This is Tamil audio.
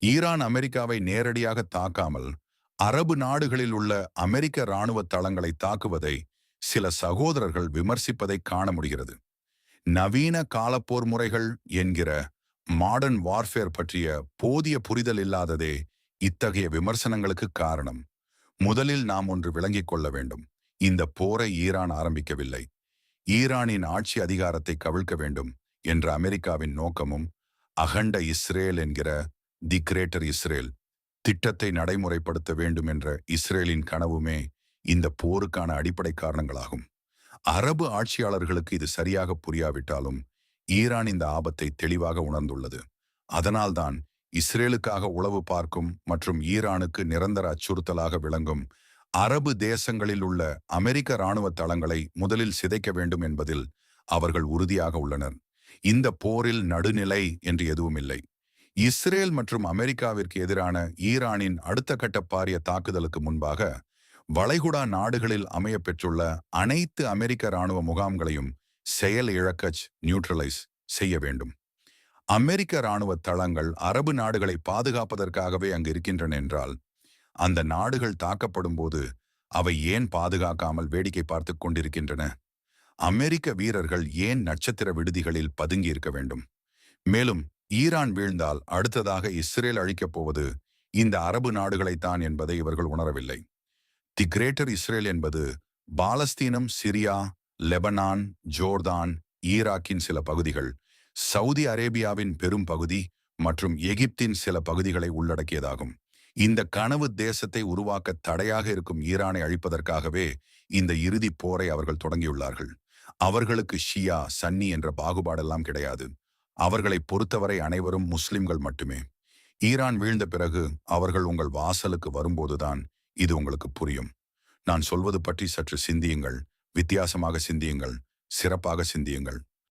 ஈரான் அமெரிக்காவை நேரடியாக தாக்காமல் அரபு நாடுகளில் உள்ள அமெரிக்க இராணுவ தளங்களை தாக்குவதை சில சகோதரர்கள் விமர்சிப்பதை காண முடிகிறது. நவீன காலப்போர் முறைகள் என்கிற மாடர்ன் வார்ஃபேர் பற்றிய போதிய புரிதல் இல்லாததே இத்தகைய விமர்சனங்களுக்கு காரணம். முதலில் நாம் ஒன்று விளங்கிக் கொள்ள வேண்டும். இந்த போரை ஈரான் ஆரம்பிக்கவில்லை. ஈரானின் ஆட்சி அதிகாரத்தை கவிழ்க்க வேண்டும் என்ற அமெரிக்காவின் நோக்கமும் அகண்ட இஸ்ரேல் என்கிற தி கிரேட்டர் இஸ்ரேல் திட்டத்தை நடைமுறைப்படுத்த வேண்டும் என்ற இஸ்ரேலின் கனவுமே இந்த போருக்கான அடிப்படை காரணங்களாகும். அரபு ஆட்சியாளர்களுக்கு இது சரியாக புரியாவிட்டாலும் ஈரான் இந்த ஆபத்தை தெளிவாக உணர்ந்துள்ளது. அதனால்தான் இஸ்ரேலுக்காக உளவு பார்க்கும் மற்றும் ஈரானுக்கு நிரந்தர அச்சுறுத்தலாக விளங்கும் அரபு தேசங்களில் உள்ள அமெரிக்க இராணுவ தளங்களை முதலில் சிதைக்க வேண்டும் என்பதில் அவர்கள் உறுதியாக உள்ளனர். இந்த போரில் நடுநிலை என்று எதுவும் இல்லை. இஸ்ரேல் மற்றும் அமெரிக்காவிற்கு எதிரான ஈரானின் அடுத்த கட்ட பாரிய தாக்குதலுக்கு முன்பாக வளைகுடா நாடுகளில் அமைய பெற்றுள்ள அனைத்து அமெரிக்க இராணுவ முகாம்களையும் செயல் இழக்கச் நியூட்ரலைஸ் செய்ய வேண்டும். அமெரிக்க இராணுவ தளங்கள் அரபு நாடுகளை பாதுகாப்பதற்காகவே அங்கு இருக்கின்றன என்றால், அந்த நாடுகள் தாக்கப்படும் போது அவை ஏன் பாதுகாக்காமல் வேடிக்கை பார்த்து கொண்டிருக்கின்றன? அமெரிக்க வீரர்கள் ஏன் நட்சத்திர விடுதிகளில் பதுங்கி இருக்க வேண்டும்? மேலும் ஈரான் வீழ்ந்தால் அடுத்ததாக இஸ்ரேல் அழிக்கப் போவது இந்த அரபு நாடுகளைத்தான் என்பதை இவர்கள் உணரவில்லை. தி கிரேட்டர் இஸ்ரேல் என்பது பாலஸ்தீனம், சிரியா, லெபனான், ஜோர்தான், ஈராக்கின் சில பகுதிகள், சவுதி அரேபியாவின் பெரும் பகுதி மற்றும் எகிப்தின் சில பகுதிகளை உள்ளடக்கியதாகும். இந்த கனவு தேசத்தை உருவாக்க தடையாக இருக்கும் ஈரானை அழிப்பதற்காகவே இந்த இறுதிப் போரை அவர்கள் தொடங்கியுள்ளார்கள். அவர்களுக்கு ஷியா, சன்னி என்ற பாகுபாடெல்லாம் கிடையாது. அவர்களை பொறுத்தவரை அனைவரும் முஸ்லிம்கள் மட்டுமே. ஈரான் வீழ்ந்த பிறகு அவர்கள் உங்கள் வாசலுக்கு வரும்போதுதான் இது உங்களுக்கு புரியும். நான் சொல்வது பற்றி சற்று சிந்தியுங்கள், வித்தியாசமாக சிந்தியுங்கள், சிறப்பாக சிந்தியுங்கள்.